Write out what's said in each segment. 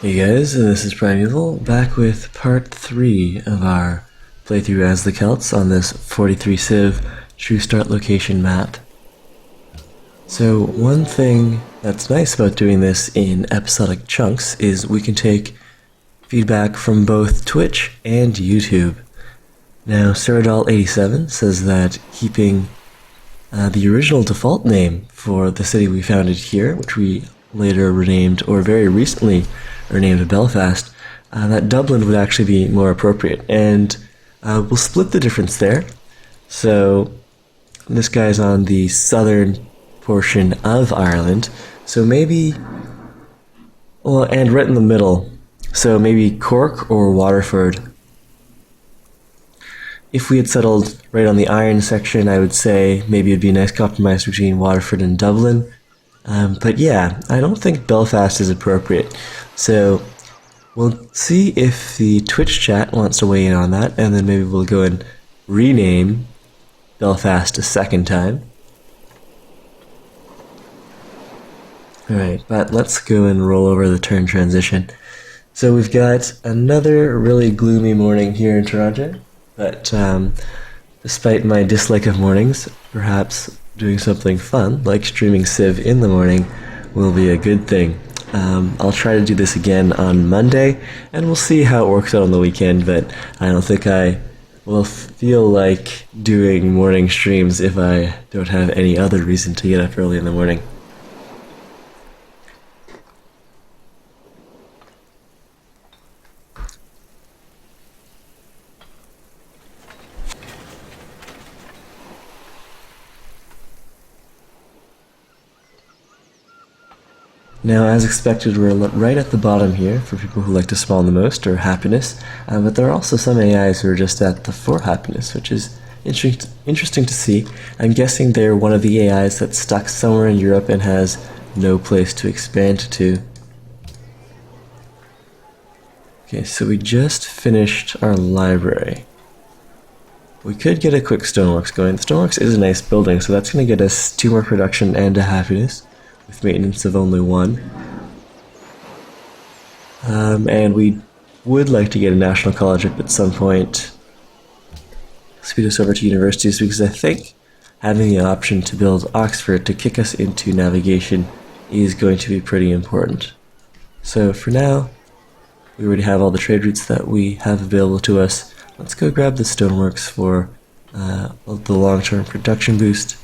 Hey guys, this is Primeval, back with part 3 of our playthrough as the Celts on this 43 Civ True Start Location map. So one thing that's nice about doing this in episodic chunks is we can take feedback from both Twitch and YouTube. Now Ceradol87 says that keeping the original default name for the city we founded here, which we later renamed, or very recently renamed Belfast, that Dublin would actually be more appropriate. And we'll split the difference there. So this guy's on the southern portion of Ireland, so maybe, well, and right in the middle, so maybe Cork or Waterford. If we had settled right on the iron section, I would say maybe it'd be a nice compromise between Waterford and Dublin. But yeah, I don't think Belfast is appropriate. So we'll see if the Twitch chat wants to weigh in on that, and then maybe we'll go and rename Belfast a second time. Alright, but let's go and roll over the turn transition. So we've got another really gloomy morning here in Toronto. But despite my dislike of mornings, perhaps doing something fun, like streaming Civ in the morning, will be a good thing. I'll try to do this again on Monday, and we'll see how it works out on the weekend, but I don't think I will feel like doing morning streams if I don't have any other reason to get up early in the morning. Now, as expected, we're right at the bottom here for people who like to spawn the most, or happiness, but there are also some AIs who are just at the 4 happiness, which is interesting to see. I'm guessing they're one of the AIs that's stuck somewhere in Europe and has no place to expand to. Okay, so we just finished our library. We could get a quick stoneworks going. The stoneworks is a nice building, so that's going to get us 2 more production and a happiness, with maintenance of only 1. And we would like to get a national college up at some point. Speed us over to universities, because I think having the option to build Oxford to kick us into navigation is going to be pretty important. So for now, we already have all the trade routes that we have available to us. Let's go grab the stoneworks for the long-term production boost.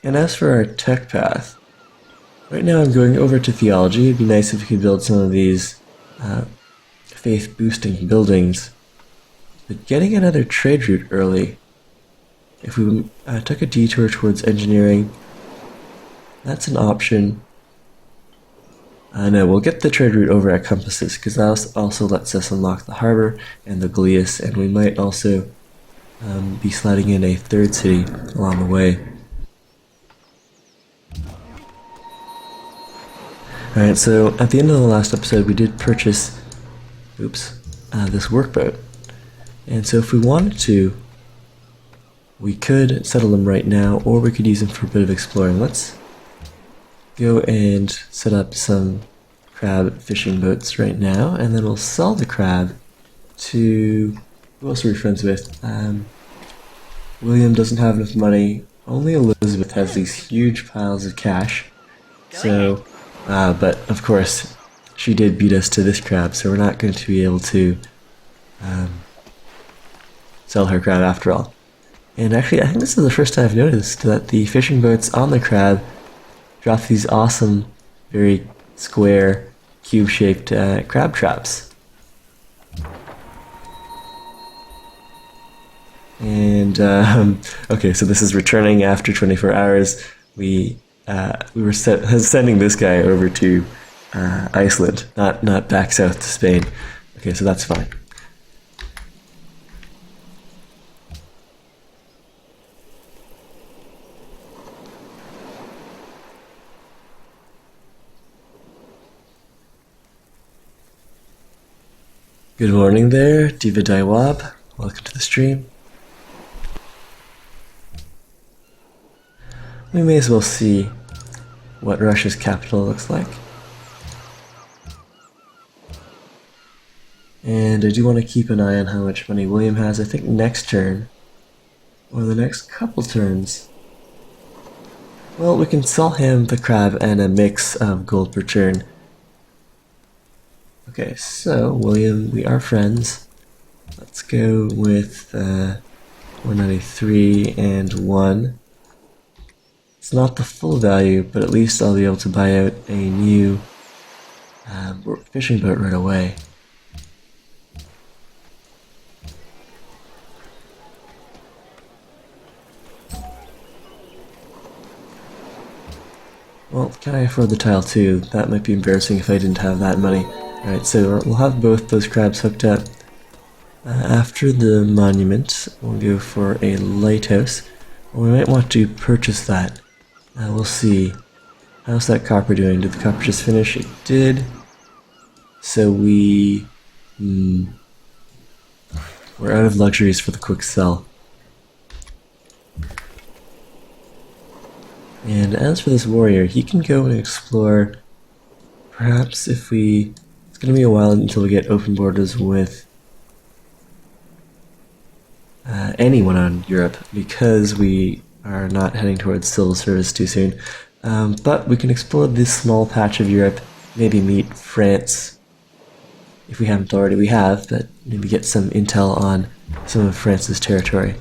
And as for our tech path, right now I'm going over to theology. It'd be nice if we could build some of these faith-boosting buildings. But getting another trade route early, if we took a detour towards engineering, that's an option. No, we'll get the trade route over at compasses, because that also lets us unlock the harbor and the Glias, and we might also be sliding in a 3rd city along the way. Alright, so at the end of the last episode we did purchase, this workboat. And so if we wanted to, we could settle them right now, or we could use them for a bit of exploring. Let's go and set up some crab fishing boats right now, and then we'll sell the crab to, who else are we friends with? William doesn't have enough money, only Elizabeth has these huge piles of cash. So but of course, she did beat us to this crab, so we're not going to be able to sell her crab after all. And actually, I think this is the first time I've noticed that the fishing boats on the crab drop these awesome, very square, cube-shaped crab traps. And, okay, so this is returning after 24 hours. We were sending this guy over to Iceland, not back south to Spain. Okay, so that's fine. Good morning there, Diva Daiwab. Welcome to the stream. We may as well see what Russia's capital looks like. And I do want to keep an eye on how much money William has. I think next turn, or the next couple turns, well, we can sell him the crab and a mix of gold per turn. Okay, so William, we are friends. Let's go with 193 and 1. It's not the full value, but at least I'll be able to buy out a new fishing boat right away. Well, can I afford the tile too? That might be embarrassing if I didn't have that money. Alright, so we'll have both those crabs hooked up. After the monument, we'll go for a lighthouse. Well, we might want to purchase that. We'll see. How's that copper doing? Did the copper just finish? It did. So we're out of luxuries for the quick sell. And as for this warrior, he can go and explore. Perhaps if we... It's going to be a while until we get open borders with anyone on Europe, because we are not heading towards civil service too soon. But we can explore this small patch of Europe, maybe meet France. If we haven't already, we have, but maybe get some intel on some of France's territory.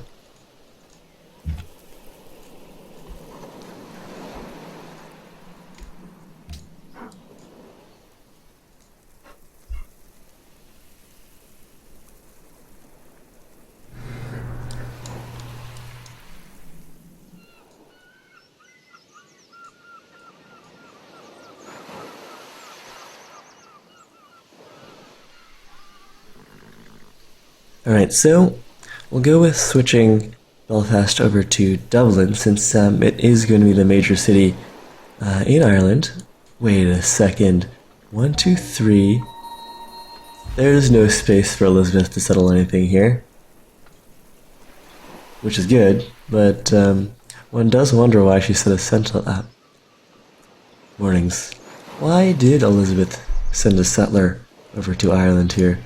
Alright, so we'll go with switching Belfast over to Dublin, since it is going to be the major city in Ireland. Wait a second. 1, 2, 3. There's no space for Elizabeth to settle anything here. Which is good, but one does wonder why she set a central warnings. Why did Elizabeth send a settler over to Ireland here?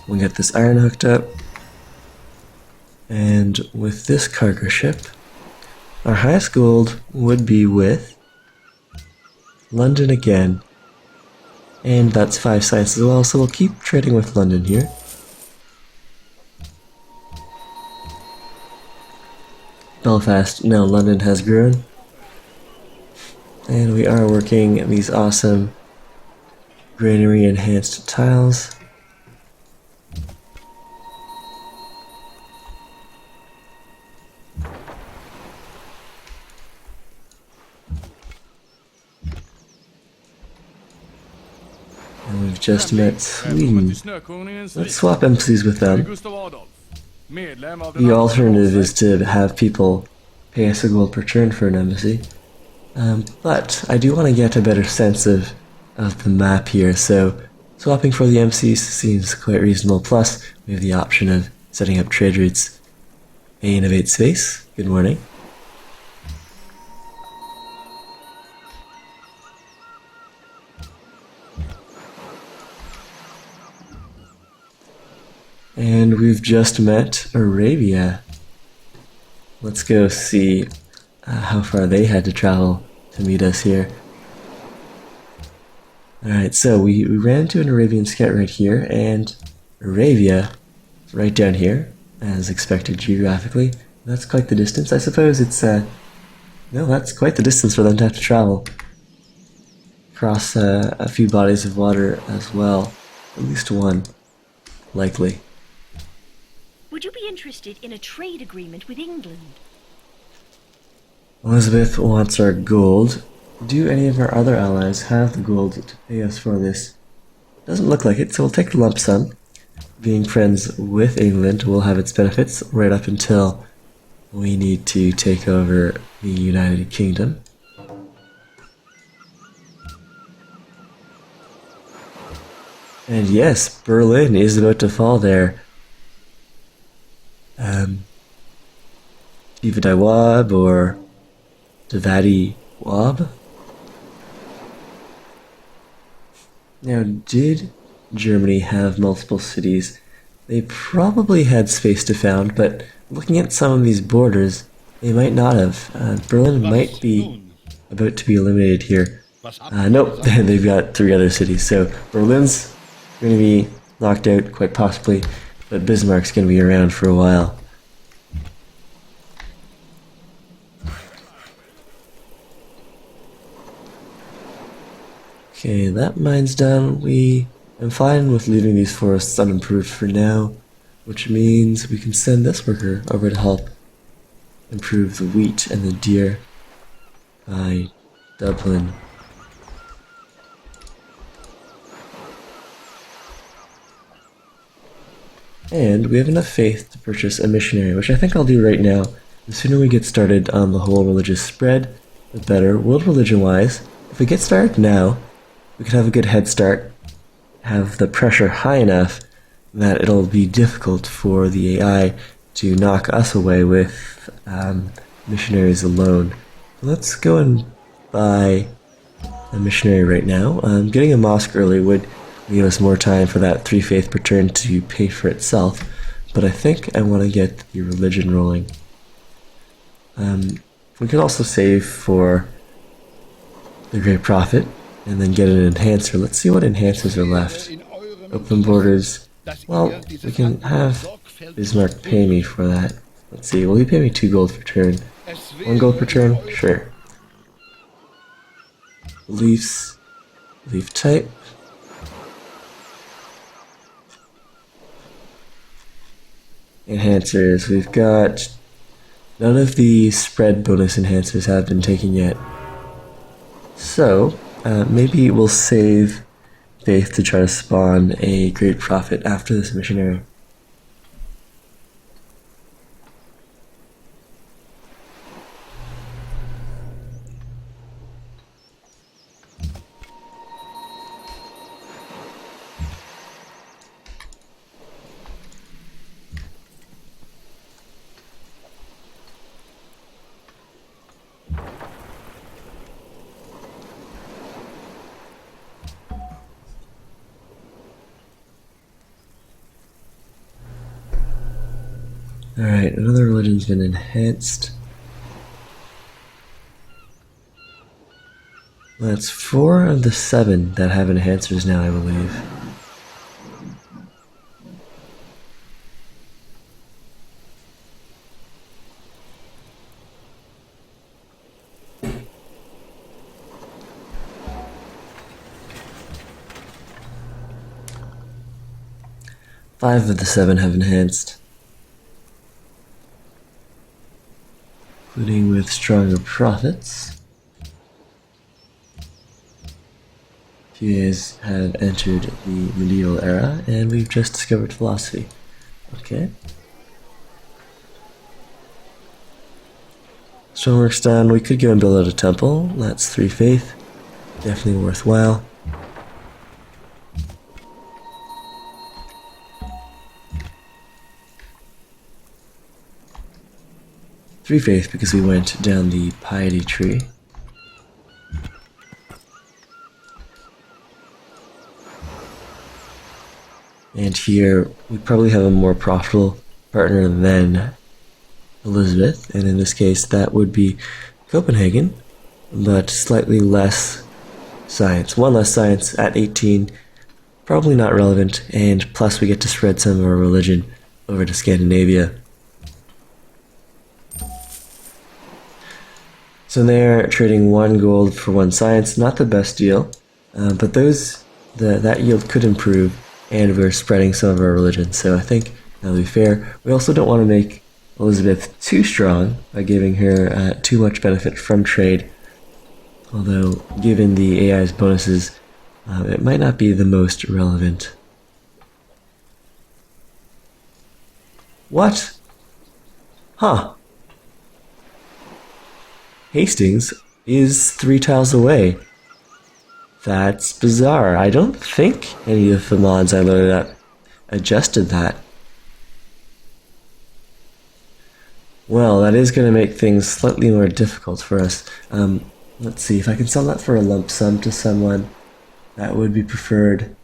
We'll get this iron hooked up, and with this cargo ship, our highest gold would be with London again, and that's 5 sites as well, so we'll keep trading with London here. Belfast, now London has grown, and we are working these awesome granary enhanced tiles. And we've just met Sweden. Let's swap MCs with them. The alternative is to have people pay us a gold per turn for an embassy. But I do want to get a better sense of the map here, so swapping for the MCs seems quite reasonable. Plus, we have the option of setting up trade routes. Innovate space, good morning. And we've just met Arabia. Let's go see how far they had to travel to meet us here. Alright, so we ran into an Arabian scout right here, and Arabia is right down here, as expected geographically. That's quite the distance. I suppose it's, no, that's quite the distance for them to have to travel. Across a few bodies of water as well. At least one, likely. Would you be interested in a trade agreement with England? Elizabeth wants our gold. Do any of our other allies have the gold to pay us for this? Doesn't look like it, so we'll take the lump sum. Being friends with England will have its benefits right up until we need to take over the United Kingdom. And yes, Berlin is about to fall there. Tivadai Wab or Devadi Wab. Now, did Germany have multiple cities? They probably had space to found, but looking at some of these borders, they might not have. Berlin might be about to be eliminated here. Nope, they've got 3 other cities, so Berlin's going to be knocked out, quite possibly, but Bismarck's going to be around for a while. Okay, that mine's done. I'm fine with leaving these forests unimproved for now, which means we can send this worker over to help improve the wheat and the deer by Dublin. And we have enough faith to purchase a missionary, which I think I'll do right now. The sooner we get started on the whole religious spread, the better. World religion-wise, if we get started now, we could have a good head start, have the pressure high enough that it'll be difficult for the AI to knock us away with missionaries alone. Let's go and buy a missionary right now. Getting a mosque early would give us more time for that 3 faith per turn to pay for itself, but I think I want to get the religion rolling. We could also save for the Great Prophet and then get an enhancer. Let's see what enhancers are left. Open borders. Well, we can have Bismarck pay me for that. Let's see, will he pay me 2 gold per turn? 1 gold per turn? Sure. Beliefs. Belief type. Enhancers. We've got... None of the spread bonus enhancers have been taken yet. So, maybe we'll save faith to try to spawn a Great Prophet after this missionary. Alright, another religion's been enhanced. That's 4 of the 7 that have enhancers now, I believe. Five of the 7 have enhanced, including with stronger prophets. Few guys have entered the medieval era, and we've just discovered philosophy. Okay. Stonework's done. We could go and build out a temple. That's 3 faith. Definitely worthwhile. Three faith because we went down the piety tree. And here we probably have a more profitable partner than Elizabeth, and in this case that would be Copenhagen, but slightly less science. 1 less science at 18, probably not relevant, and plus we get to spread some of our religion over to Scandinavia. So they're trading 1 gold for 1 science, not the best deal, but that yield could improve, and we're spreading some of our religion, so I think that'll be fair. We also don't want to make Elizabeth too strong by giving her too much benefit from trade, although given the AI's bonuses, it might not be the most relevant. What? Huh. Hastings is 3 tiles away. That's bizarre. I don't think any of the mods I loaded up adjusted that. Well, that is going to make things slightly more difficult for us. Let's see, if I can sell that for a lump sum to someone, that would be preferred.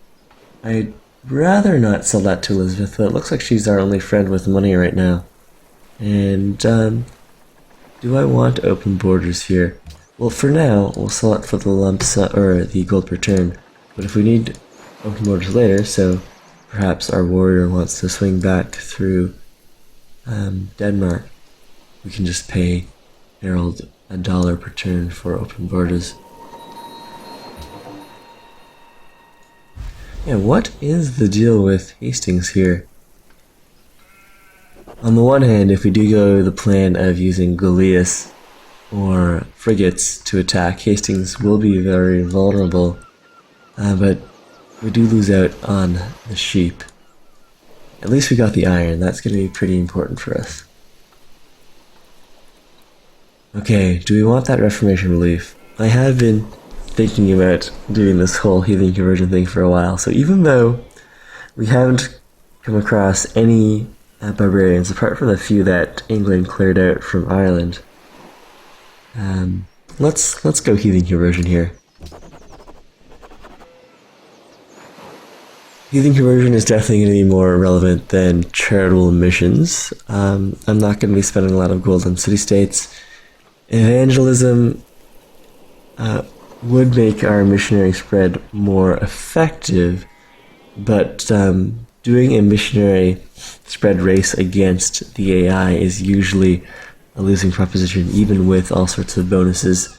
I'd rather not sell that to Elizabeth, but it looks like she's our only friend with money right now. And, do I want open borders here? Well, for now, we'll sell it for the lump sum, or the gold per turn. But if we need open borders later, so perhaps our warrior wants to swing back through Denmark, we can just pay Harold $1 per turn for open borders. Yeah, what is the deal with Hastings here? On the one hand, if we do go the plan of using Goliaths or frigates to attack, Hastings will be very vulnerable, but we do lose out on the sheep. At least we got the iron, that's going to be pretty important for us. Okay, do we want that Reformation relief? I have been thinking about doing this whole healing conversion thing for a while, so even though we haven't come across any barbarians, apart from the few that England cleared out from Ireland, let's go healing conversion here. Healing conversion is definitely going to be more relevant than charitable missions. I'm not going to be spending a lot of gold on city-states. Evangelism would make our missionary spread more effective, but doing a missionary spread race against the AI is usually a losing proposition, even with all sorts of bonuses.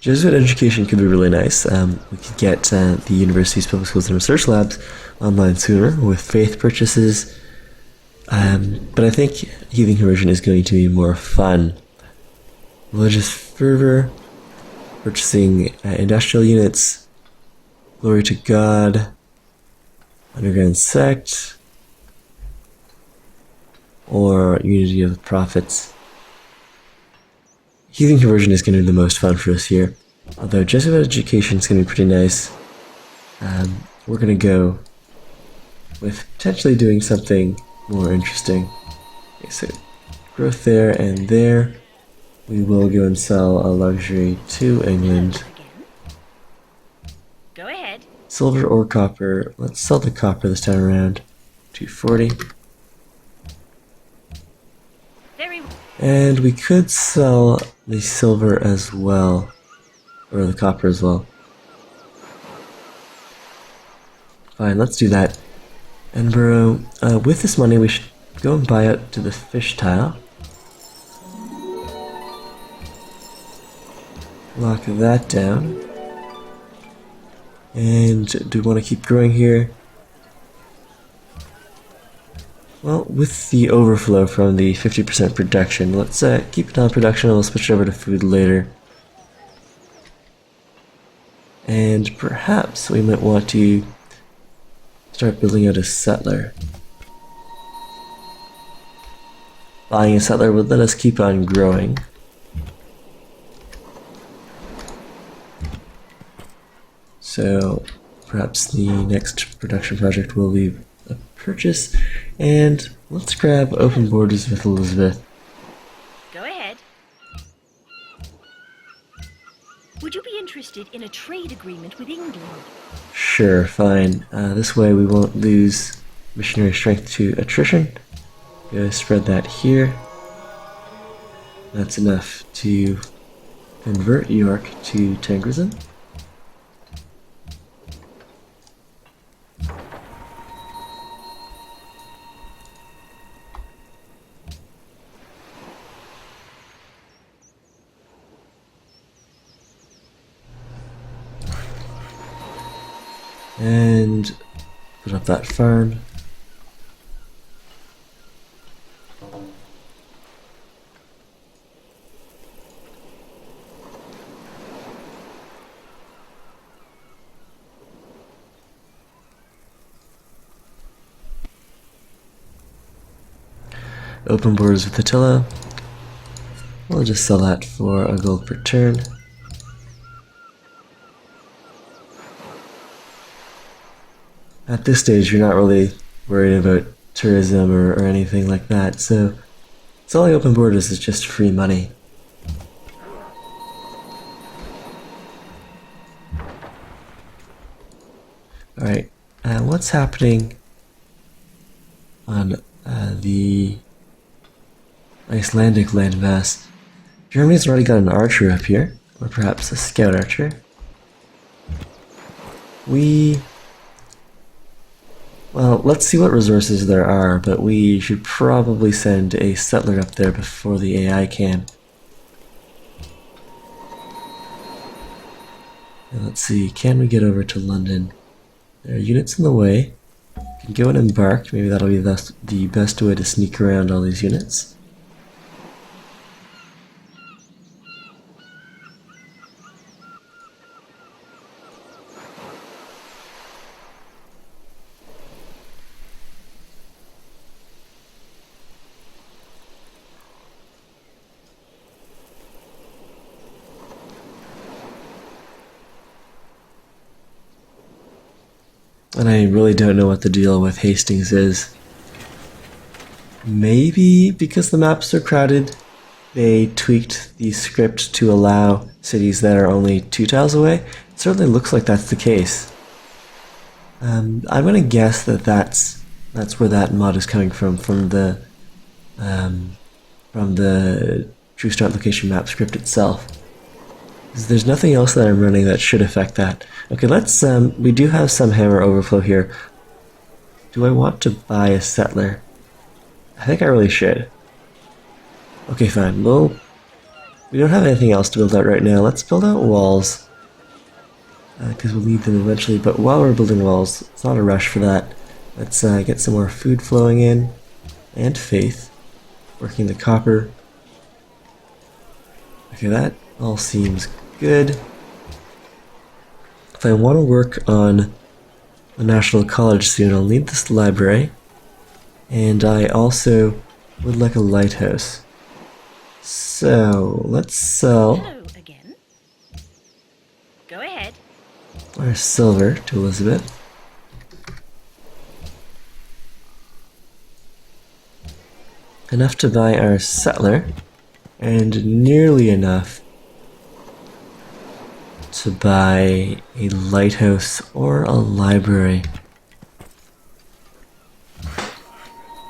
Jesuit education could be really nice. We could get the university's public schools and research labs online sooner with faith purchases. But I think healing conversion is going to be more fun. Religious fervor, purchasing industrial units, glory to God, underground sect, or unity of the prophets. Healing conversion is going to be the most fun for us here. Although Jesuit education is going to be pretty nice, we're going to go with potentially doing something more interesting. Okay, so growth there and there. We will go and sell a luxury to England. Go ahead. Silver or copper. Let's sell the copper this time around. 240. Very well. And we could sell the silver as well. Or the copper as well. Fine, let's do that. Edinburgh, with this money we should go and buy out to the fish tile. Lock that down. And do we want to keep growing here? Well, with the overflow from the 50% production, let's keep it on production and we'll switch over to food later. And perhaps we might want to start building out a settler. Buying a settler would let us keep on growing. So perhaps the next production project will be a purchase. And let's grab open borders with Elizabeth. Go ahead. Would you be interested in a trade agreement with England? Sure, fine. This way we won't lose missionary strength to attrition. Go spread that here. That's enough to convert York to Tengrism. And put up that farm. Open borders with Attila. We'll just sell that for a gold per turn. At this stage, you're not really worried about tourism or anything like that. So selling open borders is just free money. Alright, what's happening on the Icelandic landmass? Germany's already got an archer up here, or perhaps a scout archer. Well, let's see what resources there are, but we should probably send a settler up there before the AI can. And let's see, can we get over to London? There are units in the way. We can go and embark, maybe that'll be the best way to sneak around all these units. And I really don't know what the deal with Hastings is. Maybe because the map's so crowded, they tweaked the script to allow cities that are only 2 tiles away. It certainly looks like that's the case. I'm gonna guess that that's where that mod is coming from the True Start Location Map script itself. There's nothing else that I'm running that should affect that. Okay, let's, we do have some hammer overflow here. Do I want to buy a settler? I think I really should. Okay, fine. Well, we don't have anything else to build out right now. Let's build out walls. Because we'll need them eventually, but while we're building walls, it's not a rush for that. Let's get some more food flowing in. And faith. Working the copper. Okay, that all seems good. If I want to work on a national college soon, I'll need this library. And I also would like a lighthouse. So, let's sell Hello again. Go ahead. our silver to Elizabeth. Enough to buy our settler, and nearly enough to buy a lighthouse or a library.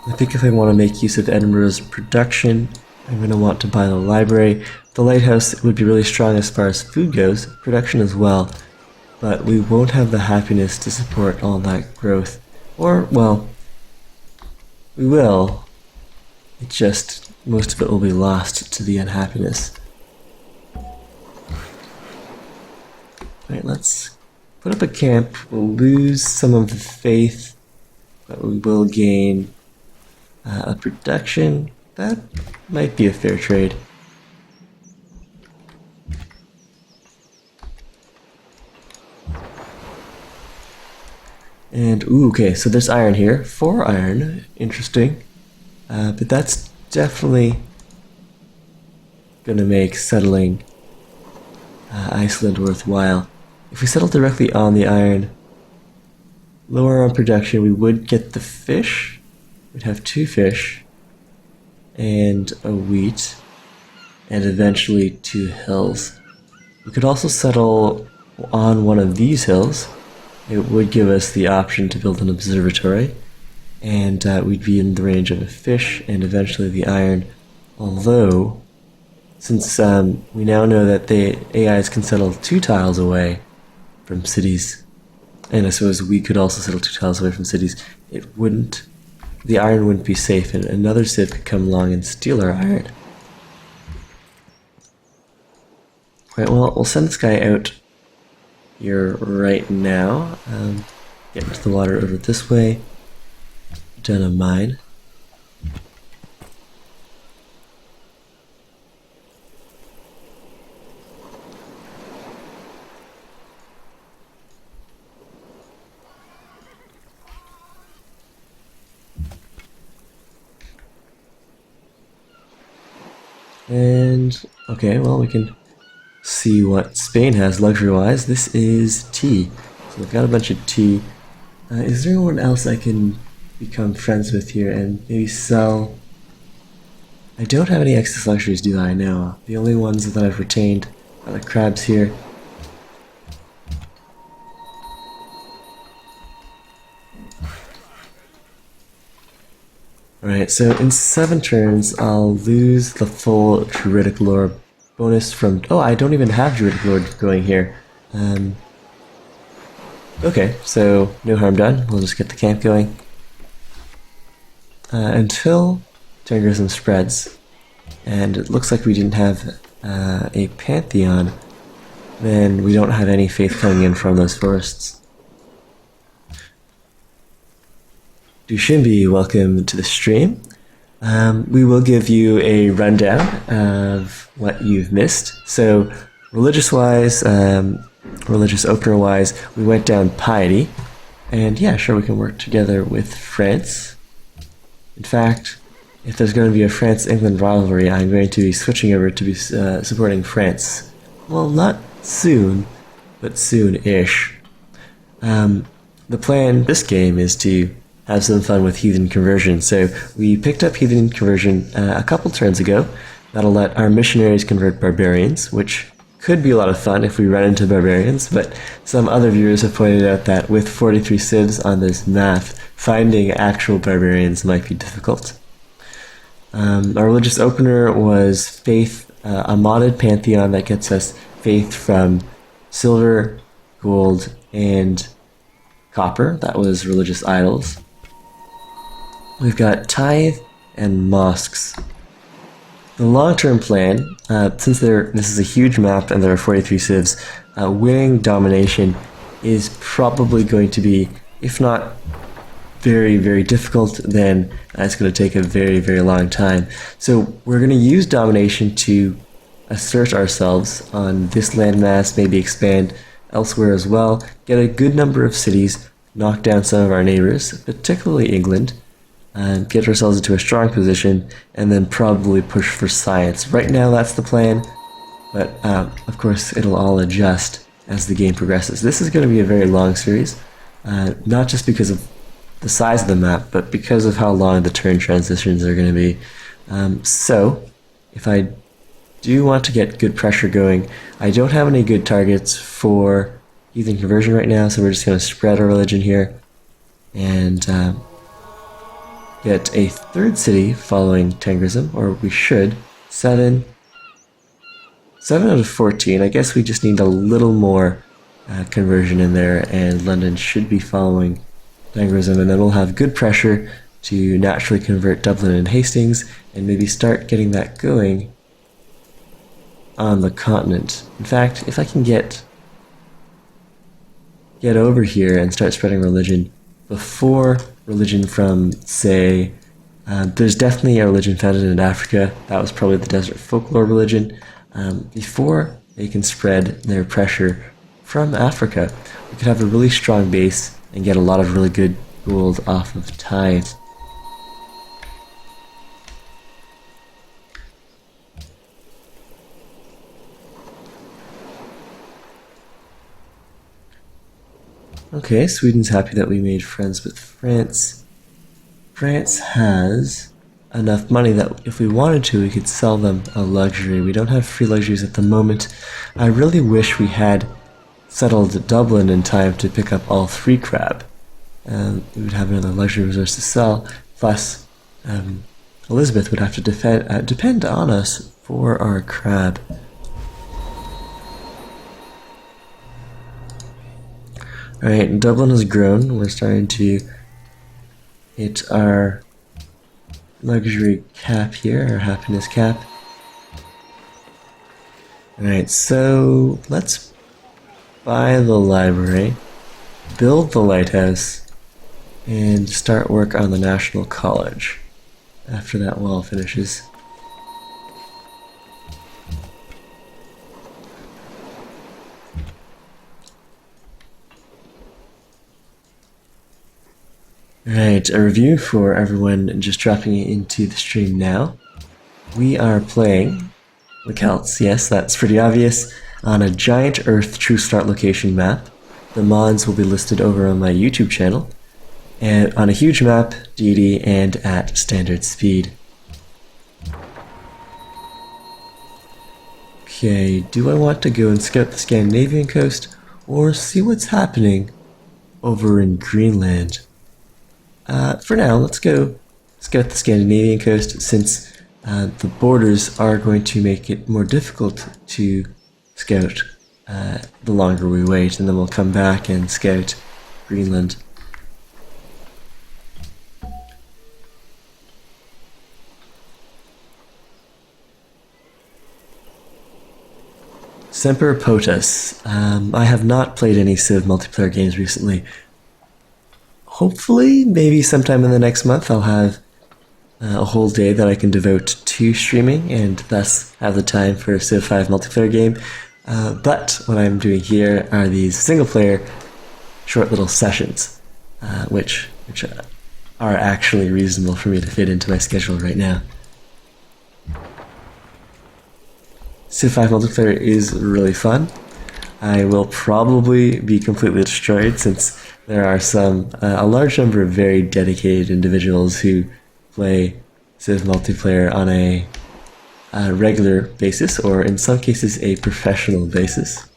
I think if I want to make use of Edinburgh's production, I'm going to want to buy the library. The lighthouse would be really strong as far as food goes, production as well, but we won't have the happiness to support all that growth. Or, well, we will. It just, most of it will be lost to the unhappiness. Alright, let's put up a camp. We'll lose some of the faith, but we will gain a production. That might be a fair trade. And, ooh, okay, so there's iron here. 4 iron, interesting. But that's definitely gonna make settling Iceland worthwhile. If we settle directly on the iron, lower on production, we would get the fish. We'd have 2 fish and a wheat, and eventually 2 hills. We could also settle on one of these hills. It would give us the option to build an observatory, and we'd be in the range of a fish and eventually the iron. Although, since we now know that the AIs can settle 2 tiles away from cities, and I suppose we could also settle 2 tiles away from cities, the iron wouldn't be safe, and another civ could come along and steal our iron. Right, well, we'll send this guy out here right now. Get into the water over this way. Down a mine. And, okay, well, we can see what Spain has luxury-wise. This is tea. So we've got a bunch of tea. Is there anyone else I can become friends with here and maybe sell. I don't have any excess luxuries, do I? No. The only ones that I've retained are the crabs here. Alright, so in 7 turns, I'll lose the full Druidic Lore bonus from... Oh, I don't even have Druidic Lore going here. Okay, so no harm done. We'll just get the camp going. Until Tengrism spreads, and it looks like we didn't have a Pantheon, then we don't have any faith coming in from those forests. Dushimbi, welcome to the stream. We will give you a rundown of what you've missed. So, religious-wise, religious opener-wise, we went down piety, and yeah, sure, we can work together with France. In fact, if there's going to be a France-England rivalry, I'm going to be switching over to be supporting France. Well, not soon, but soon-ish. The plan this game is to have some fun with Heathen Conversion. So we picked up Heathen Conversion a couple turns ago. That'll let our missionaries convert barbarians, which could be a lot of fun if we run into barbarians, but some other viewers have pointed out that with 43 civs on this map, finding actual barbarians might be difficult. Our religious opener was Faith, a modded pantheon that gets us Faith from silver, gold, and copper. That was religious idols. We've got tithe and mosques. The long-term plan, since this is a huge map and there are 43 civs, winning domination is probably going to be, if not very, very difficult, then it's going to take a very, very long time. So we're going to use domination to assert ourselves on this landmass, maybe expand elsewhere as well, get a good number of cities, knock down some of our neighbors, particularly England, and get ourselves into a strong position, and then probably push for science. Right now that's the plan, but of course it'll all adjust as the game progresses. This is going to be a very long series, not just because of the size of the map, but because of how long the turn transitions are going to be. So, if I do want to get good pressure going, I don't have any good targets for Heathen Conversion right now, so we're just going to spread our religion here, and get a 3rd city following Tengrism, or we should. 7 out of 14. I guess we just need a little more conversion in there, and London should be following Tengrism, and then we'll have good pressure to naturally convert Dublin and Hastings, and maybe start getting that going on the continent. In fact, if I can get over here and start spreading religion before religion from, say, there's definitely a religion founded in Africa. That was probably the desert folklore religion. Before they can spread their pressure from Africa, we could have a really strong base and get a lot of really good gold off of tithe. Okay, Sweden's happy that we made friends with France. France has enough money that if we wanted to, we could sell them a luxury. We don't have free luxuries at the moment. I really wish we had settled Dublin in time to pick up all 3 crab. We would have another luxury resource to sell, plus Elizabeth would have to depend on us for our crab. Alright, Dublin has grown. We're starting to hit our luxury cap here, our happiness cap. Alright, so let's buy the library, build the lighthouse, and start work on the National College after that wall finishes. Alright, a review for everyone just dropping into the stream now. We are playing the Celts, yes, that's pretty obvious, on a giant Earth true start location map. The mods will be listed over on my YouTube channel. and on a huge map, Deity, and at standard speed. Okay, do I want to go and scout the Scandinavian coast, or see what's happening over in Greenland? For now, let's go scout the Scandinavian coast, since the borders are going to make it more difficult to scout the longer we wait, and then we'll come back and scout Greenland. Semper Potus. I have not played any Civ multiplayer games recently. Hopefully, maybe sometime in the next month, I'll have a whole day that I can devote to streaming, and thus have the time for a Civ 5 multiplayer game. But what I'm doing here are these single-player short little sessions, which are actually reasonable for me to fit into my schedule right now. Civ 5 multiplayer is really fun. I will probably be completely destroyed, since there are a large number of very dedicated individuals who play Civ multiplayer on a regular basis, or in some cases a professional basis.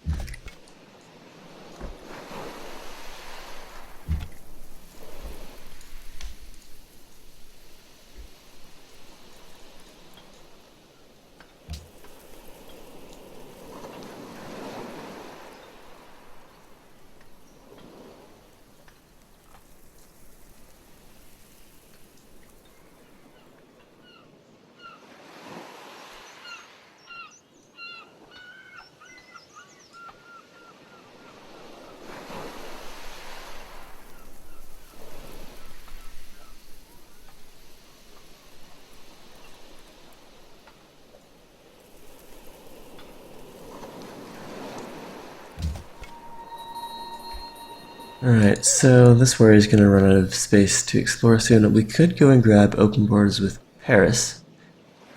Alright, so this warrior is going to run out of space to explore soon. We could go and grab open borders with Paris,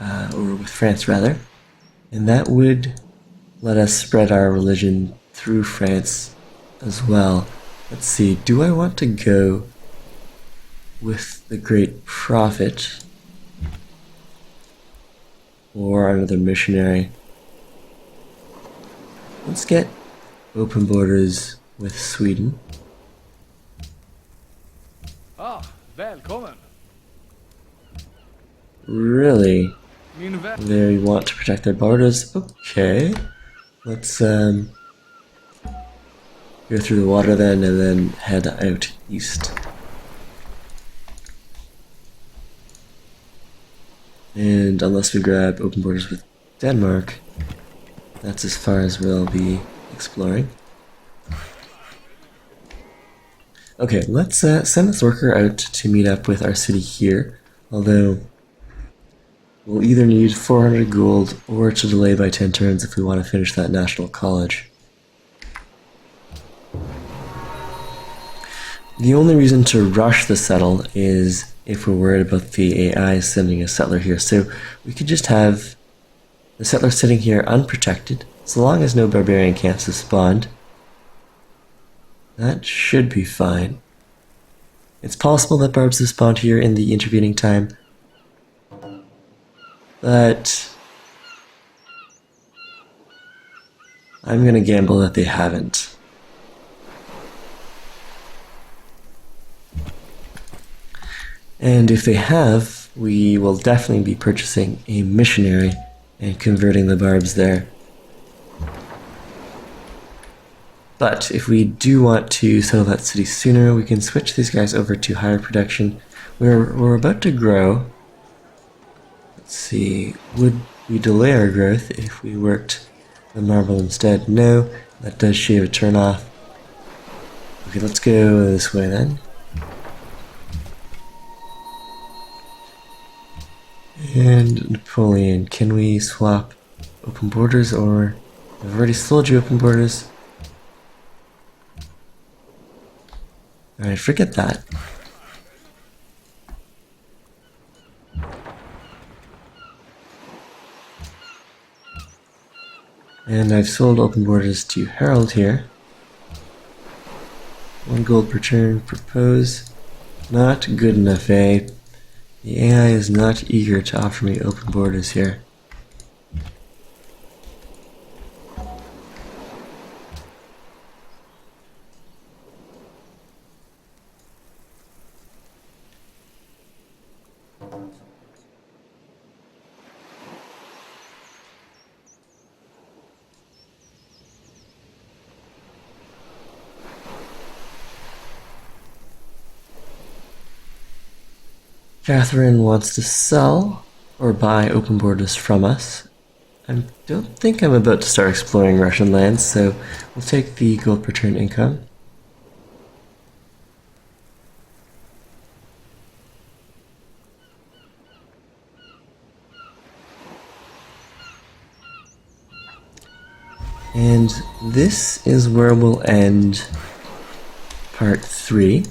or with France rather, and that would let us spread our religion through France as well. Let's see, do I want to go with the Great Prophet or another missionary? Let's get open borders with Sweden. Välkommen. Really? They want to protect their borders. Okay. Let's go through the water then, and then head out east. And unless we grab open borders with Denmark, that's as far as we'll be exploring. Okay, let's send this worker out to meet up with our city here, although we'll either need 400 gold or to delay by 10 turns if we want to finish that national college. The only reason to rush the settle is if we're worried about the AI sending a settler here, so we could just have the settler sitting here unprotected, so long as no barbarian camps have spawned. That should be fine. It's possible that barbs have spawned here in the intervening time, but I'm gonna gamble that they haven't. And if they have, we will definitely be purchasing a missionary and converting the barbs there. But if we do want to settle that city sooner, we can switch these guys over to higher production. We're about to grow. Let's see, would we delay our growth if we worked the marble instead? No, that does shave a turn off. Okay, let's go this way then. And Napoleon, can we swap open borders, or I've already sold you open borders? Alright, forget that. And I've sold open borders to Harold here. 1 gold per turn, propose. Not good enough, eh? The AI is not eager to offer me open borders here. Catherine wants to sell or buy open borders from us. I don't think I'm about to start exploring Russian lands, so we'll take the gold per turn income. And this is where we'll end part 3.